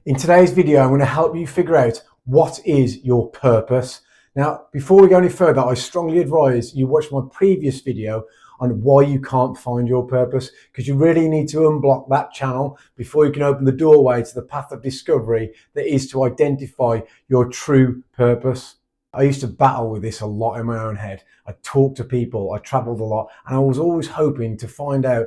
In today's video, I'm going to help you figure out what is your purpose. Now, before we go any further, I strongly advise you watch my previous video on why you can't find your purpose, because you really need to unblock that channel before you can open the doorway to the path of discovery that is to identify your true purpose. I used to battle with this a lot in my own head. I talked to people, I traveled a lot, and I was always hoping to find out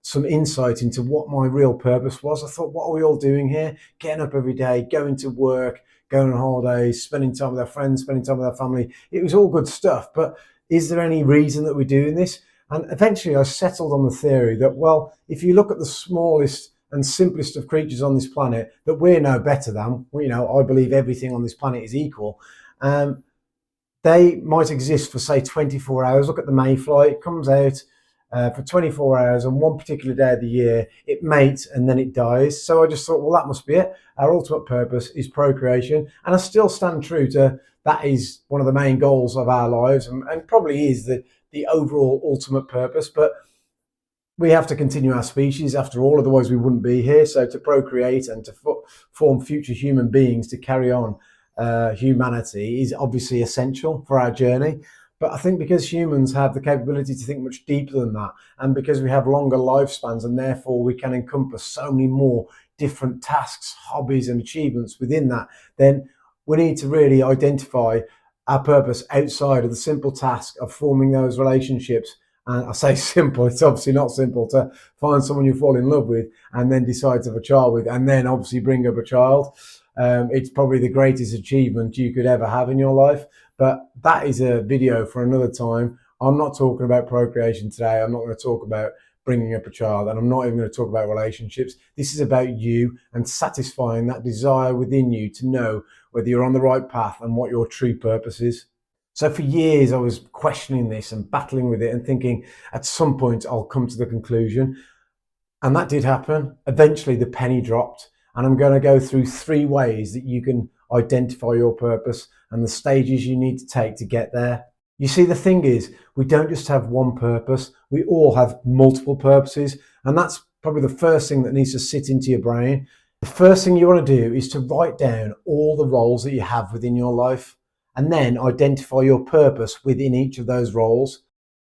some insight into what my real purpose was. I thought, what are we all doing here? Getting up every day, going to work, going on holidays, spending time with our friends, spending time with our family. It was all good stuff, but is there any reason that we're doing this? And eventually I settled on the theory that, well, if you look at the smallest and simplest of creatures on this planet that we're no better than, I believe everything on this planet is equal. They might exist for, say, 24 hours. Look at the Mayfly. It comes out for 24 hours on one particular day of the year, it mates and then it dies. So I just thought, well, that must be it. Our ultimate purpose is procreation. And I still stand true to that is one of the main goals of our lives, and probably is the overall ultimate purpose. But we have to continue our species after all, otherwise we wouldn't be here. So to procreate and to form future human beings to carry on humanity is obviously essential for our journey. But I think because humans have the capability to think much deeper than that, and because we have longer lifespans and therefore we can encompass so many more different tasks, hobbies and achievements within that, then we need to really identify our purpose outside of the simple task of forming those relationships. And I say simple, it's obviously not simple to find someone you fall in love with and then decide to have a child with and then obviously bring up a child. It's probably the greatest achievement you could ever have in your life. But that is a video for another time. I'm not talking about procreation today. I'm not going to talk about bringing up a child, and I'm not even going to talk about relationships. This is about you and satisfying that desire within you to know whether you're on the right path and what your true purpose is. So for years, I was questioning this and battling with it and thinking at some point I'll come to the conclusion. And that did happen. Eventually the penny dropped, and I'm going to go through 3 ways that you can identify your purpose and the stages you need to take to get there. You see, the thing is, we don't just have one purpose, we all have multiple purposes, and that's probably the first thing that needs to sit into your brain. The first thing you want to do is to write down all the roles that you have within your life and then identify your purpose within each of those roles.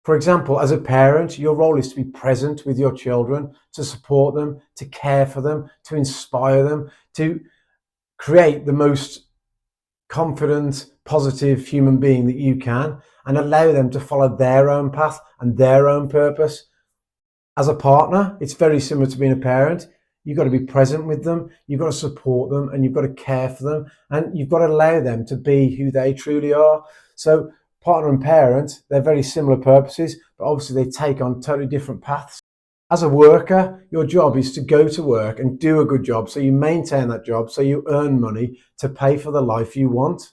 For example, as a parent, your role is to be present with your children, to support them, to care for them, to inspire them, to create the most confident, positive human being that you can, and allow them to follow their own path and their own purpose. As a partner, it's very similar to being a parent. You've got to be present with them, you've got to support them, and you've got to care for them, and you've got to allow them to be who they truly are. So partner and parent, they're very similar purposes, but obviously they take on totally different paths. As a worker, your job is to go to work and do a good job, so you maintain that job, so you earn money to pay for the life you want.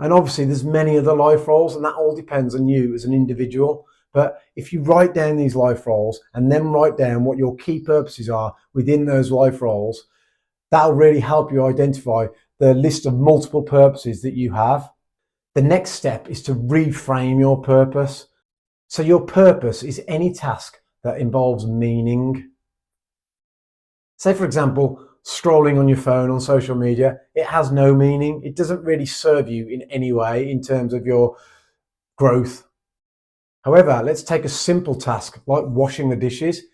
And obviously there's many other life roles, and that all depends on you as an individual. But if you write down these life roles and then write down what your key purposes are within those life roles, that'll really help you identify the list of multiple purposes that you have. The next step is to reframe your purpose. So your purpose is any task that involves meaning. Say, for example, scrolling on your phone on social media, it has no meaning. It doesn't really serve you in any way in terms of your growth. However, let's take a simple task like washing the dishes.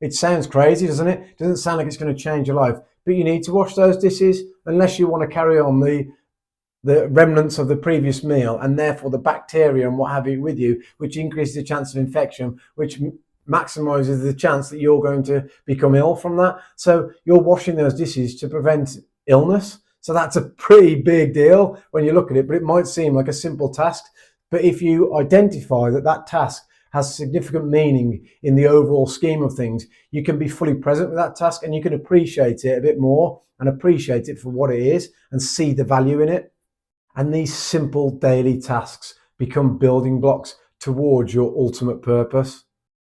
It sounds crazy, doesn't it? It doesn't sound like it's going to change your life, but you need to wash those dishes unless you want to carry on the remnants of the previous meal and therefore the bacteria and what have you with you, which increases the chance of infection, which maximizes the chance that you're going to become ill from that. So you're washing those dishes to prevent illness. So that's a pretty big deal when you look at it, but it might seem like a simple task. But if you identify that that task has significant meaning in the overall scheme of things, you can be fully present with that task and you can appreciate it a bit more and appreciate it for what it is and see the value in it. And these simple daily tasks become building blocks towards your ultimate purpose.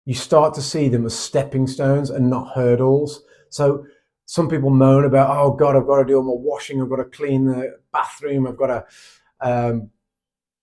You start to see them as stepping stones and not hurdles. So some people moan about, oh God, I've got to do all my washing, I've got to clean the bathroom, I've got to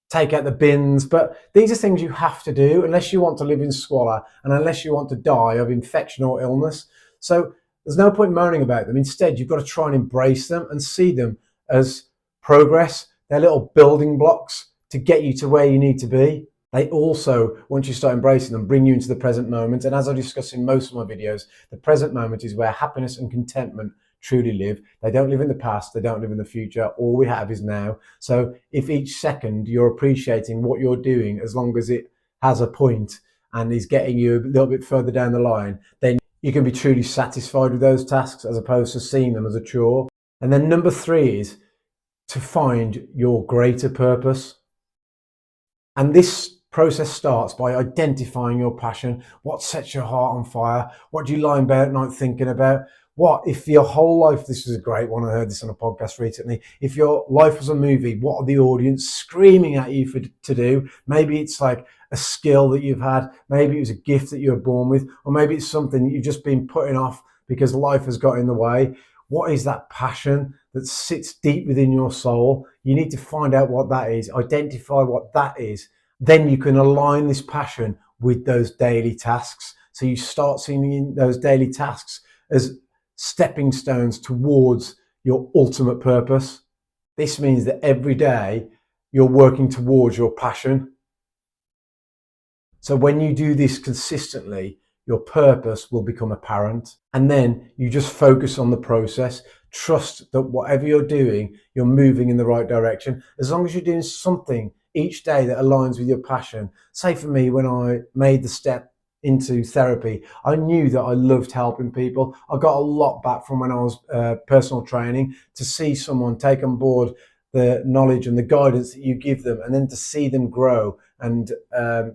take out the bins. But these are things you have to do unless you want to live in squalor and unless you want to die of infection or illness. So There's no point moaning about them. Instead, you've got to try and embrace them and see them as progress. They're little building blocks to get you to where you need to be. They also, once you start embracing them, bring you into the present moment. And as I discuss in most of my videos, the present moment is where happiness and contentment truly live. They don't live in the past, they don't live in the future. All we have is now. So if each second you're appreciating what you're doing, as long as it has a point and is getting you a little bit further down the line, then you can be truly satisfied with those tasks as opposed to seeing them as a chore. And then number 3 is to find your greater purpose. And this process starts by identifying your passion. What sets your heart on fire? What do you lie in bed at night thinking about? What if your whole life, this was a great one, I heard this on a podcast recently, if your life was a movie, what are the audience screaming at you to do? Maybe it's like a skill that you've had, maybe it was a gift that you were born with, or maybe it's something that you've just been putting off because life has got in the way. What is that passion that sits deep within your soul? You need to find out what that is, identify what that is. Then you can align this passion with those daily tasks. So you start seeing those daily tasks as stepping stones towards your ultimate purpose. This means that every day you're working towards your passion. So when you do this consistently, your purpose will become apparent. And then you just focus on the process. Trust that whatever you're doing, you're moving in the right direction. As long as you're doing something each day that aligns with your passion. Say for me, when I made the step into therapy, I knew that I loved helping people. I got a lot back from when I was personal training, to see someone take on board the knowledge and the guidance that you give them, and then to see them grow and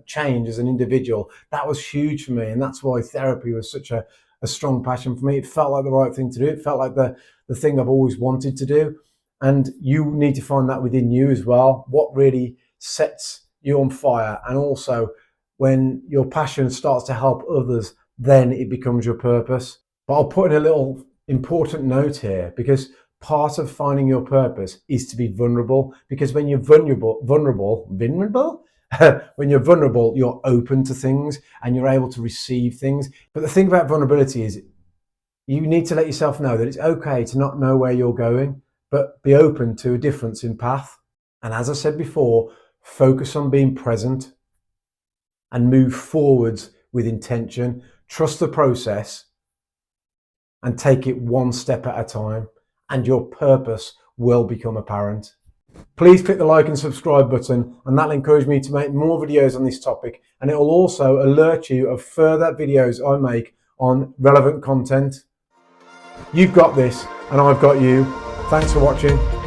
change as an individual. That was huge for me, and that's why therapy was such a strong passion for me. It felt like the right thing to do. It felt like the thing I've always wanted to do. And you need to find that within you as well. What really sets you on fire? And also, when your passion starts to help others, then it becomes your purpose. But I'll put in a little important note here, because part of finding your purpose is to be vulnerable. Because when you're vulnerable, when you're vulnerable, you're open to things and you're able to receive things. But the thing about vulnerability is you need to let yourself know that it's okay to not know where you're going, but be open to a difference in path. And as I said before, focus on being present and move forwards with intention. Trust the process and take it one step at a time, and your purpose will become apparent. Please click the like and subscribe button, and that'll encourage me to make more videos on this topic, and it will also alert you of further videos I make on relevant content. You've got this, and I've got you. Thanks for watching.